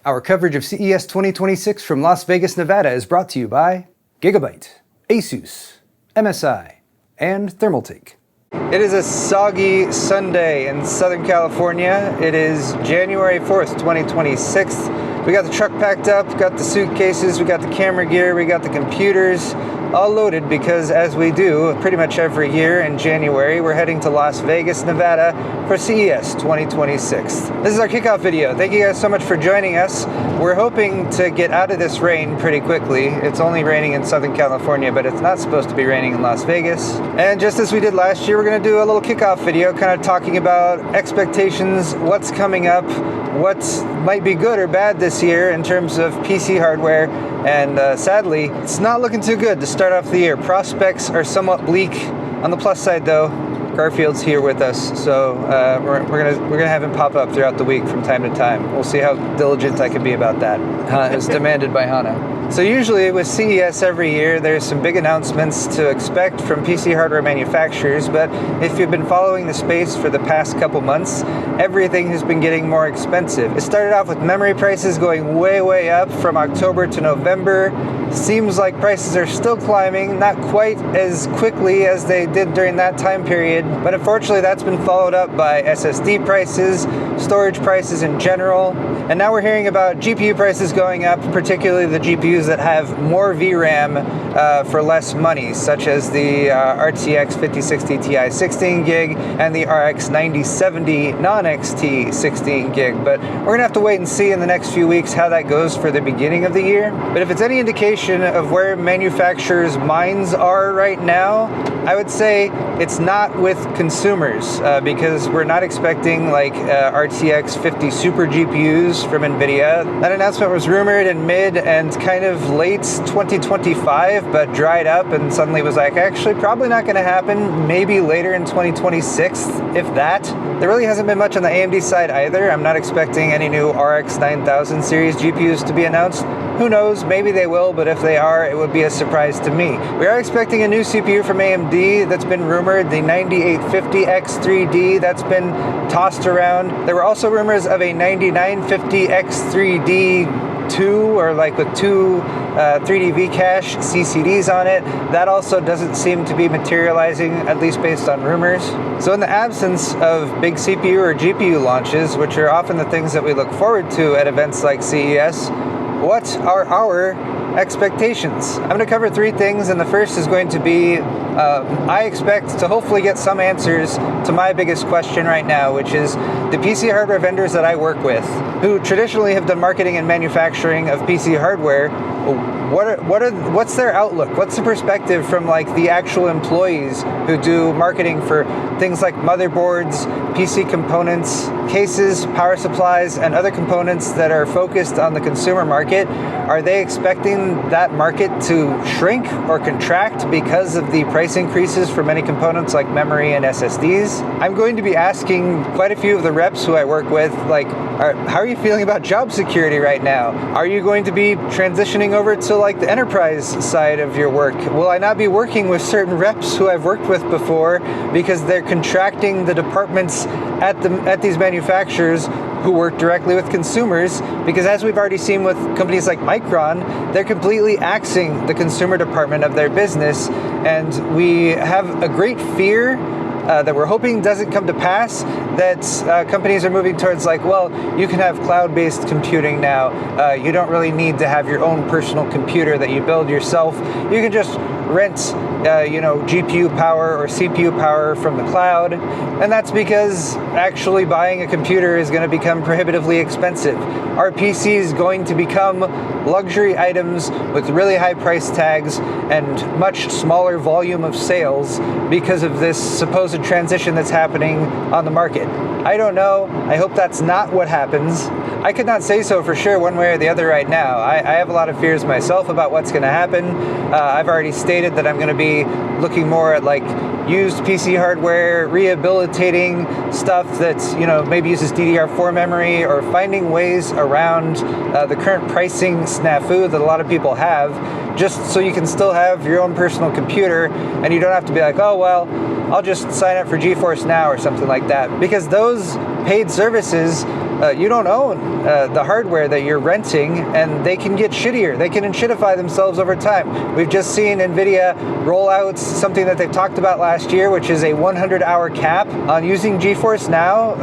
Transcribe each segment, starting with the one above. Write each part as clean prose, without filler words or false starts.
Our coverage of CES 2026 from Las Vegas, Nevada is brought to you by Gigabyte, Asus, MSI, and Thermaltake. It is a soggy Sunday in Southern California. It is January 4th, 2026. We got the truck packed up, got the suitcases, we got the camera gear, we got the computers, all loaded because, as we do pretty much every year in January, we're heading to Las Vegas, Nevada for CES 2026. This is our kickoff video. Thank you guys so much for joining us. We're hoping to get out of this rain pretty quickly. It's only raining in Southern California, but it's not supposed to be raining in Las Vegas. And just as we did last year, we're going to do a little kickoff video kind of talking about expectations, what's coming up, what might be good or bad this year in terms of PC hardware. And sadly, it's not looking too good to start off the year. Prospects are somewhat bleak. On the plus side, though, Garfield's here with us, so we're gonna have him pop up throughout the week from time to time. We'll see how diligent I can be about that, as demanded by Hana. So usually with CES every year, there's some big announcements to expect from PC hardware manufacturers, but if you've been following the space for the past couple months, everything has been getting more expensive. It started off with memory prices going way up from October to November. Seems like prices are still climbing, not quite as quickly as they did during that time period, but unfortunately that's been followed up by SSD prices, storage prices in general, and now we're hearing about GPU prices going up, particularly the GPUs that have more VRAM for less money, such as the RTX 5060 Ti 16 gig and the RX 9070 non-XT 16 gig. But we're gonna have to wait and see in the next few weeks how that goes for the beginning of the year. But if it's any indication of where manufacturers' minds are right now, I would say it's not with consumers, because we're not expecting like RTX 50 Super GPUs from NVIDIA. That announcement was rumored in mid and kind of late 2025, but dried up and suddenly was like, actually probably not going to happen, maybe later in 2026, if that. There really hasn't been much on the AMD side either. I'm not expecting any new RX 9000 series GPUs to be announced. Who knows, maybe they will, but if they are, it would be a surprise to me. We are expecting a new CPU from AMD that's been rumored, the 9850X3D, that's been tossed around. There were also rumors of a 9950X3D2, or like with two 3D V-cache CCDs on it. That also doesn't seem to be materializing, at least based on rumors. So in the absence of big CPU or GPU launches, which are often the things that we look forward to at events like CES, what are our expectations? I'm going to cover three things, and the first is going to be I expect to hopefully get some answers to my biggest question right now, which is the PC hardware vendors that I work with, who traditionally have done marketing and manufacturing of PC hardware. What's their outlook? What's the perspective from like the actual employees who do marketing for things like motherboards, PC components, cases, power supplies, and other components that are focused on the consumer market? Are they expecting that market to shrink or contract because of the price increases for many components like memory and SSDs? I'm going to be asking quite a few of the reps who I work with, like, how are you feeling about job security right now? Are you going to be transitioning over to like the enterprise side of your work? Will I not be working with certain reps who I've worked with before because they're contracting the departments at these manufacturers who work directly with consumers? Because as we've already seen with companies like Micron, they're completely axing the consumer department of their business, and we have a great fear that we're hoping doesn't come to pass, that companies are moving towards like, well, you can have cloud-based computing now. You don't really need to have your own personal computer that you build yourself. You can just rent GPU power or CPU power from the cloud. And that's because actually buying a computer is going to become prohibitively expensive. Our PC is going to become luxury items with really high price tags and much smaller volume of sales because of this supposed transition that's happening on the market. I don't know. I hope that's not what happens. I could not say so for sure one way or the other right now. I have a lot of fears myself about what's going to happen. I've already stated that I'm going to be looking more at like used PC hardware, rehabilitating stuff that's, maybe uses DDR4 memory, or finding ways around the current pricing snafu that a lot of people have, just so you can still have your own personal computer and you don't have to be like, oh, well, I'll just sign up for GeForce Now or something like that. Because those paid services you don't own the hardware that you're renting, and they can get shittier. They can shitify themselves over time. We've just seen NVIDIA roll out something that they talked about last year, which is a 100-hour cap on using GeForce Now.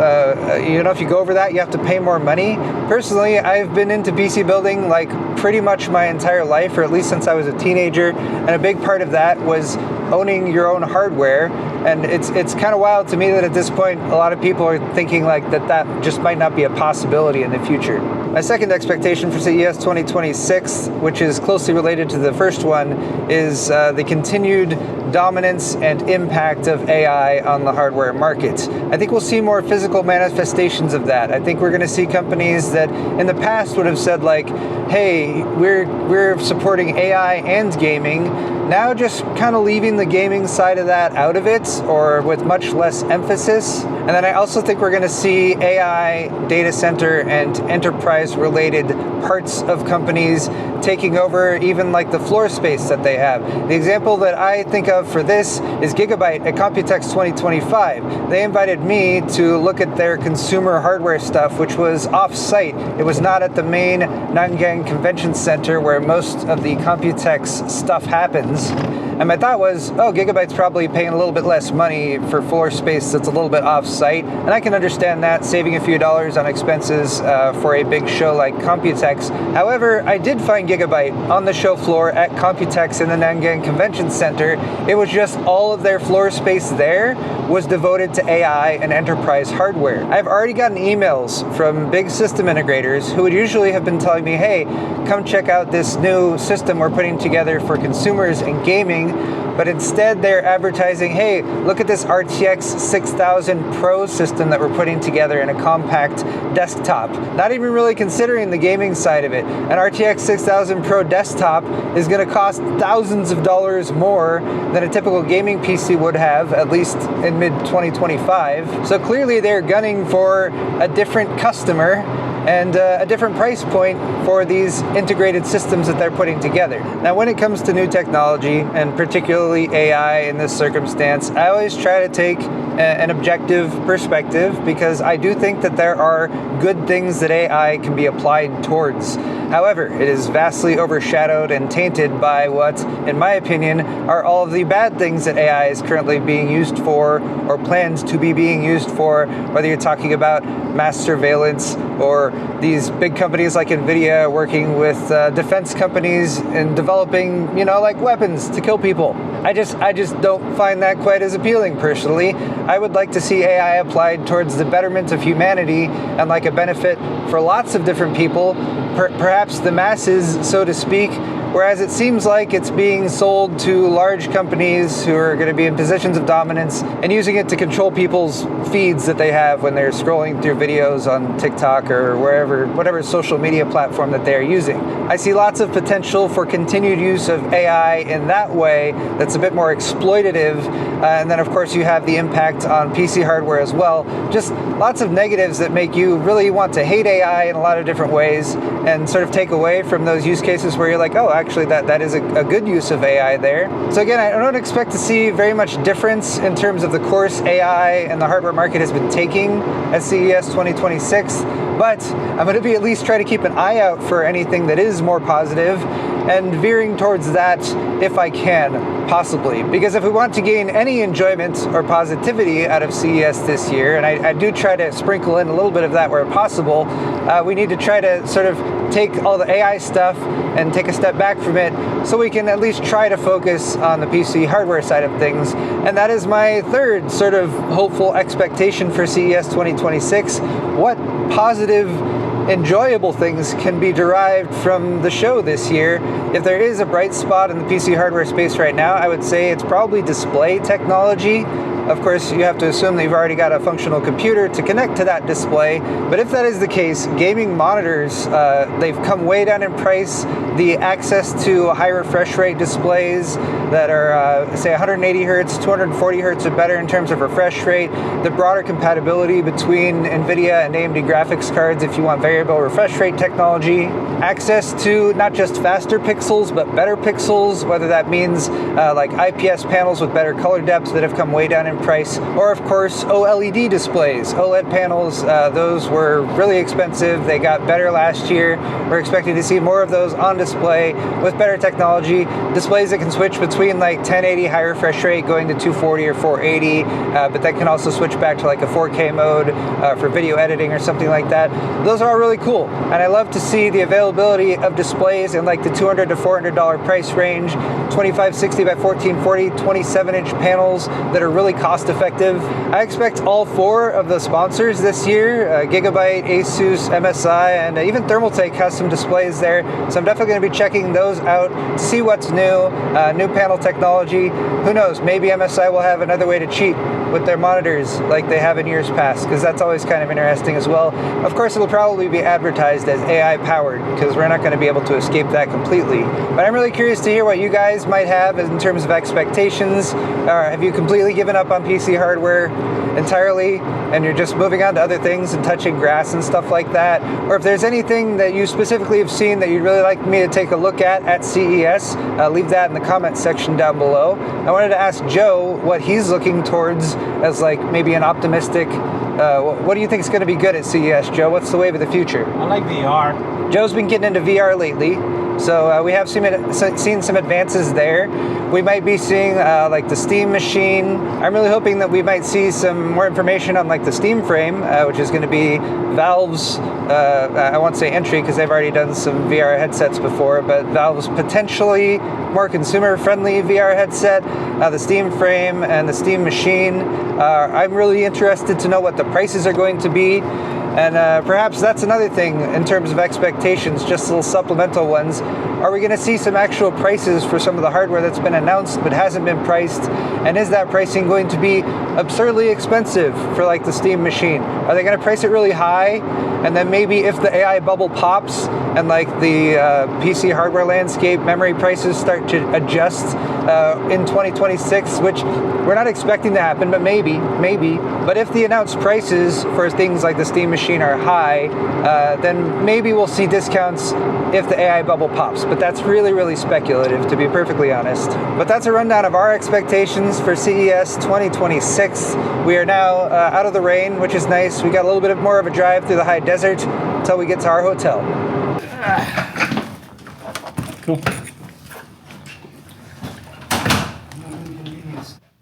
If you go over that, you have to pay more money. Personally, I've been into PC building like pretty much my entire life, or at least since I was a teenager, and a big part of that was owning your own hardware. And it's kind of wild to me that at this point a lot of people are thinking like that just might not be a possibility in the future. My second expectation for CES 2026, which is closely related to the first one, is the continued dominance and impact of AI on the hardware market. I think we'll see more physical manifestations of that. I think we're going to see companies that in the past would have said like, hey, we're supporting AI and gaming, now just kind of leaving the gaming side of that out of it, or with much less emphasis. And then I also think we're going to see AI, data center, and enterprise-related parts of companies taking over even like the floor space that they have. The example that I think of for this is Gigabyte at Computex 2025. They invited me to look at their consumer hardware stuff, which was off-site. It was not at the main Nangang Convention Center where most of the Computex stuff happens. And my thought was, oh, Gigabyte's probably paying a little bit less money for floor space that's a little bit off-site, and I can understand that, saving a few dollars on expenses for a big show like Computex. However, I did find Gigabyte on the show floor at Computex in the Nangang Convention Center. It was just all of their floor space there was devoted to AI and enterprise hardware. I've already gotten emails from big system integrators who would usually have been telling me, hey, come check out this new system we're putting together for consumers and gaming, but instead they're advertising, hey, look at this RTX 6000 Pro system that we're putting together in a compact desktop. Not even really considering the gaming side of it. An RTX 6000 Pro desktop is going to cost thousands of dollars more than a typical gaming PC would have, at least in mid-2025. So clearly they're gunning for a different customer and a different price point for these integrated systems that they're putting together. Now, when it comes to new technology, and particularly AI in this circumstance, I always try to take an objective perspective, because I do think that there are good things that AI can be applied towards. However, it is vastly overshadowed and tainted by what, in my opinion, are all of the bad things that AI is currently being used for, or plans to be being used for, whether you're talking about mass surveillance or these big companies like NVIDIA working with defense companies and developing, like weapons to kill people. I just don't find that quite as appealing personally. I would like to see AI applied towards the betterment of humanity and like a benefit for lots of different people, perhaps the masses, so to speak, whereas it seems like it's being sold to large companies who are going to be in positions of dominance and using it to control people's feeds that they have when they're scrolling through videos on TikTok or whatever social media platform that they're using. I see lots of potential for continued use of AI in that way that's a bit more exploitative, and then of course you have the impact on PC hardware as well. Just lots of negatives that make you really want to hate AI in a lot of different ways and sort of take away from those use cases where you're like, oh, actually that is a good use of AI there. So again, I don't expect to see very much difference in terms of the course AI and the hardware market has been taking at CES 2026, but I'm going to be at least try to keep an eye out for anything that is more positive and veering towards that if I can, possibly. Because if we want to gain any enjoyment or positivity out of CES this year, and I do try to sprinkle in a little bit of that where possible, we need to try to sort of take all the AI stuff and take a step back from it so we can at least try to focus on the PC hardware side of things. And that is my third sort of hopeful expectation for CES 2026. What positive, enjoyable things can be derived from the show this year? If there is a bright spot in the PC hardware space right now, I would say it's probably display technology. Of course, you have to assume that you've already got a functional computer to connect to that display, but if that is the case, gaming monitors, they've come way down in price. The access to high refresh rate displays that are, say, 180 hertz, 240 hertz or better in terms of refresh rate, the broader compatibility between NVIDIA and AMD graphics cards if you want variable refresh rate technology, access to not just faster pixels, but better pixels, whether that means like IPS panels with better color depth that have come way down in price, or of course OLED displays. OLED panels, those were really expensive. They got better last year. We're expecting to see more of those on display with better technology. Displays that can switch between like 1080 high refresh rate going to 240 or 480, but that can also switch back to like a 4K mode for video editing or something like that. Those are all really cool, and I love to see the availability of displays in like the $200 to $400 price range, 2560 by 1440, 27-inch panels that are really cost effective. I expect all four of the sponsors this year, Gigabyte, Asus, MSI, and even Thermaltake has some displays there, so I'm definitely going to be checking those out to see what's new, new panel technology. Who knows, maybe MSI will have another way to cheat with their monitors like they have in years past, because that's always kind of interesting as well. Of course, it'll probably be advertised as AI powered, because we're not going to be able to escape that completely. But I'm really curious to hear what you guys might have in terms of expectations. Have you completely given up on PC hardware entirely and you're just moving on to other things and touching grass and stuff like that? Or if there's anything that you specifically have seen that you'd really like me to take a look at CES, leave that in the comment section down below. I wanted to ask Joe what he's looking towards as like maybe an optimistic, what do you think is going to be good at CES, Joe? What's the wave of the future? I like VR. Joe's been getting into VR lately, so we have seen some advances there. We might be seeing like the Steam machine. I'm really hoping that we might see some more information on like the Steam frame, which is going to be Valve's, I won't say entry because they've already done some VR headsets before, but Valve's potentially more consumer-friendly VR headset, the Steam frame and the Steam machine. I'm really interested to know what the prices are going to be. And perhaps that's another thing in terms of expectations, just little supplemental ones. Are we going to see some actual prices for some of the hardware that's been announced but hasn't been priced? And is that pricing going to be absurdly expensive for like the Steam machine? Are they going to price it really high? And then maybe if the AI bubble pops and like the PC hardware landscape memory prices start to adjust in 2026, which we're not expecting to happen, but maybe. But if the announced prices for things like the Steam machine are high, then maybe we'll see discounts if the AI bubble pops. But that's really, really speculative, to be perfectly honest. But that's a rundown of our expectations for CES 2026. We are now out of the rain, which is nice. We got a little bit more of a drive through the high desert until we get to our hotel. Cool.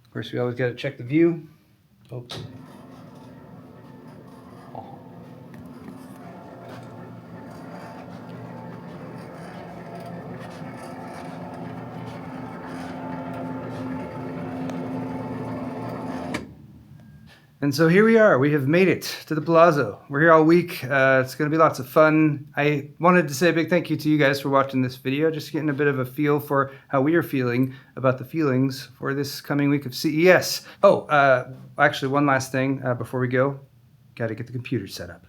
Of course, we always got to check the view. Oops. And so here we are. We have made it to the Palazzo. We're here all week. It's going to be lots of fun. I wanted to say a big thank you to you guys for watching this video, just getting a bit of a feel for how we are feeling about the feelings for this coming week of CES. Oh, actually, one last thing before we go. Got to get the computer set up.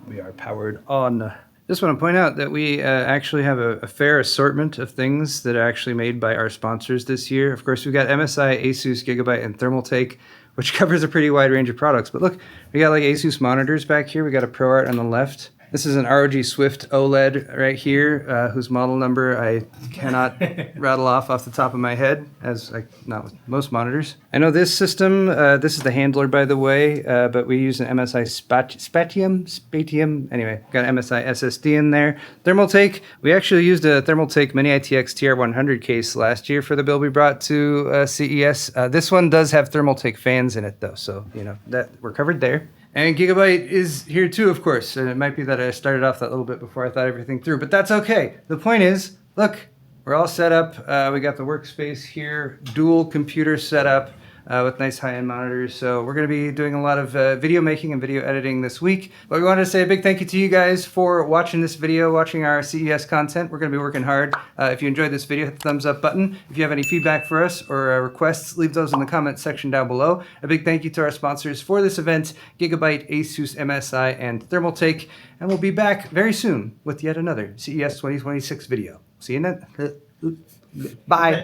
We are powered on. Just want to point out that we actually have a fair assortment of things that are actually made by our sponsors this year. Of course, we've got MSI, Asus, Gigabyte, and Thermaltake, which covers a pretty wide range of products. But look, we got like Asus monitors back here. We got a ProArt on the left. This is an ROG Swift OLED right here, whose model number I cannot rattle off the top of my head, as not with most monitors. I know this system, this is the handler, by the way, but we use an MSI Spatium. Anyway, got an MSI SSD in there. Thermaltake, we actually used a Thermaltake Mini ITX TR100 case last year for the build we brought to CES. This one does have Thermaltake fans in it, though, so you know that we're covered there. And Gigabyte is here too, of course. And it might be that I started off that little bit before I thought everything through, but that's okay. The point is, look, we're all set up. We got the workspace here, dual computer setup with nice high-end monitors. So we're going to be doing a lot of video making and video editing this week. But we wanted to say a big thank you to you guys for watching this video, watching our CES content. We're going to be working hard. If you enjoyed this video, hit the thumbs up button. If you have any feedback for us or requests, leave those in the comments section down below. A big thank you to our sponsors for this event, Gigabyte, Asus, MSI, and Thermaltake. And we'll be back very soon with yet another CES 2026 video. See you then. Bye.